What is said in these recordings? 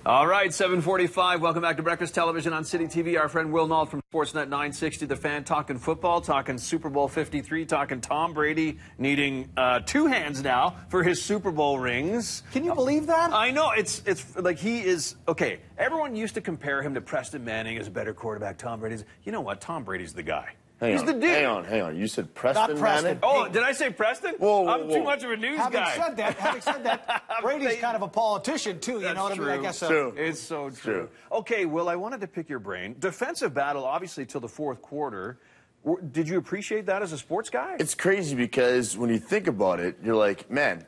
All right, 7:45. Welcome back to Breakfast Television on City TV. Our friend Will Nault from Sportsnet 960, The Fan, talking football, talking Super Bowl 53, talking Tom Brady needing two hands now for his Super Bowl rings. Can you believe that? I know. It's like he is, okay, everyone used to compare him to Preston Manning as a better quarterback. Tom Brady's, you know what? Tom Brady's the guy. He's the dude. Hang on. You said Preston Manning? Oh, did I say Preston? Whoa. I'm too much of a news guy. Having said that, Brady's kind of a politician, too. You know what I mean? I guess so. It's so true. Okay, Will, I wanted to pick your brain. Defensive battle, obviously, till the fourth quarter. Did you appreciate that as a sports guy? It's crazy because when you think about it, you're like, man,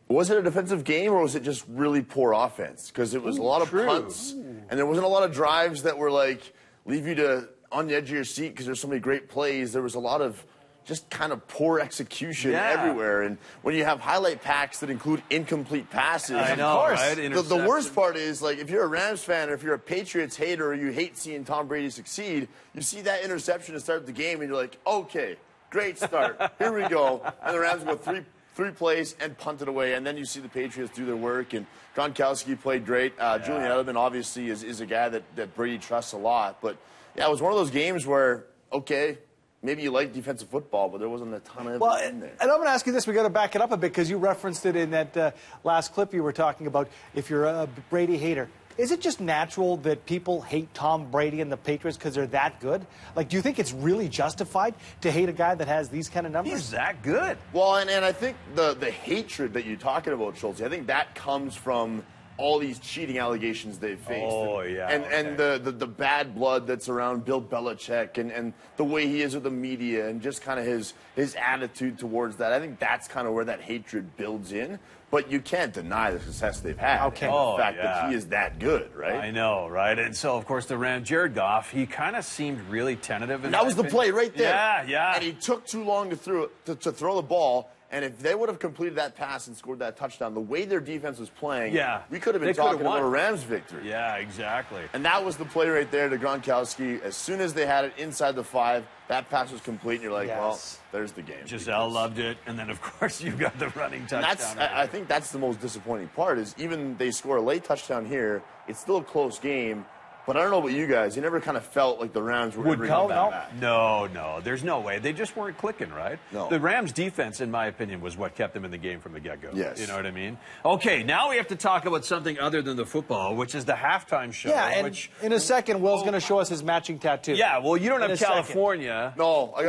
was it a defensive game or was it just really poor offense? Because it was a lot of punts, and there wasn't a lot of drives that were like, leave you to on the edge of your seat because there's so many great plays. There was a lot of just kind of poor execution everywhere. And when you have highlight packs that include incomplete passes, I know, of course, right? the worst part is, like, if you're a Rams fan or if you're a Patriots hater or you hate seeing Tom Brady succeed, you see that interception to start the game and you're like, okay, great start. Here we go. And the Rams go three plays and punt it away, and then you see the Patriots do their work, and Gronkowski played great. Julian Edelman obviously is a guy that Brady trusts a lot, but yeah, it was one of those games where, okay, maybe you like defensive football, but there wasn't a ton of it in there. And I'm going to ask you this. We've got to back it up a bit because you referenced it in that last clip you were talking about, if you're a Brady hater. Is it just natural that people hate Tom Brady and the Patriots because they're that good? Like, do you think it's really justified to hate a guy that has these kind of numbers? He's that good. Well, and I think the hatred that you're talking about, Schultz, I think that comes from all these cheating allegations they've faced. Oh, yeah. And the bad blood that's around Bill Belichick and the way he is with the media and just kind of his attitude towards that. I think that's kind of where that hatred builds in. But you can't deny the success they've had. Okay. And the fact that he is that good, right? I know, right? And so, of course, the Rams, Jared Goff, he kind of seemed really tentative. That was the play right there. Yeah. And he took too long to throw the ball. And if they would have completed that pass and scored that touchdown, the way their defense was playing, we could have been talking about a Rams victory. Yeah, exactly. And that was the play right there to Gronkowski. As soon as they had it inside the 5, that pass was complete, and you're like, well, there's the game. Giselle loved it, and then, of course, you got the running touchdown. I think that's the most disappointing part is even they score a late touchdown here, it's still a close game. But I don't know about you guys. You never kind of felt like the Rams were ever going back. No. There's no way. They just weren't clicking, right? No. The Rams' defense, in my opinion, was what kept them in the game from the get-go. Yes. You know what I mean? Okay, now we have to talk about something other than the football, which is the halftime show. Yeah, and in a second, Will's going to show us his matching tattoo. Yeah, well, you don't have California. No, I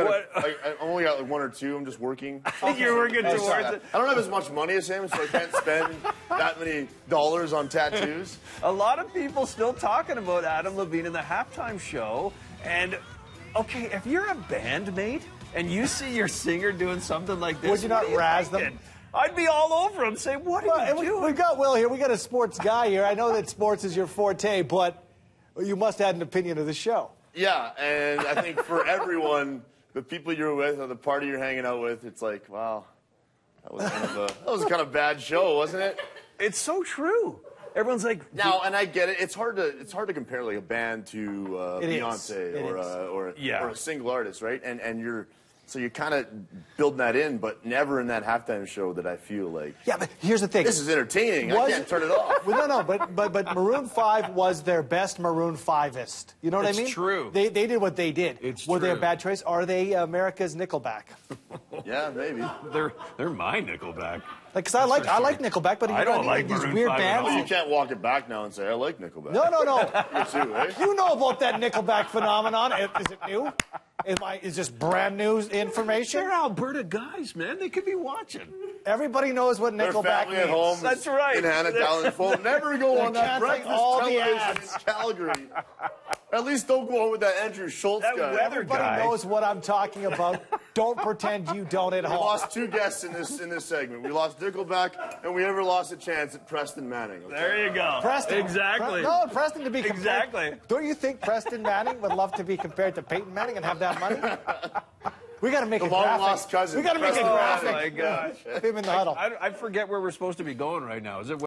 only got like 1 or 2. I'm just working. You're working towards it. I don't have as much money as him, so I can't spend that many dollars on tattoos. A lot of people still talking about Adam Levine in the halftime show. And, okay, if you're a bandmate and you see your singer doing something like this, would you not razz them? I'd be all over him, say, what are you doing? We've got Will here. We got a sports guy here. I know that sports is your forte, but you must have an opinion of the show. Yeah, and I think for everyone, the people you're with or the party you're hanging out with, it's like, wow, that was kind of a bad show, wasn't it? It's so true. Everyone's like, now, and I get it. It's hard to compare like a band to Beyonce or a single artist, right? And you're kind of building that in, but never in that halftime show that I feel like. Yeah, but here's the thing. This is entertaining. I can't turn it off. Well, no, but Maroon 5 was their best Maroon 5-ist. You know what I mean? It's true. They did what they did. Were they a bad choice? Are they America's Nickelback? Yeah, maybe. They're my Nickelback. Like, because I like Nickelback, but I don't like these Maroon weird 5 bands. Well, you can't walk it back now and say I like Nickelback. No. You too, eh? You know about that Nickelback phenomenon? Is it new? Is this brand new information? They're Alberta guys, man. They could be watching. Everybody knows what Nickelback means. At home. That's right. In Hannah Dallin phone. Never go on that breakfast television in Calgary. At least don't go on with that Andrew Schultz guy. Everybody knows what I'm talking about. Don't pretend you don't at home. We lost 2 guests in this segment. We lost Nickelback, and we never lost a chance at Preston Manning. Okay? There you go. Preston. Exactly. Preston to be compared. Exactly. Don't you think Preston Manning would love to be compared to Peyton Manning and have that money? We got to make a graphic. Long-lost cousin. We got to make a graphic. Oh, my gosh. Him in the huddle. I forget where we're supposed to be going right now. Is it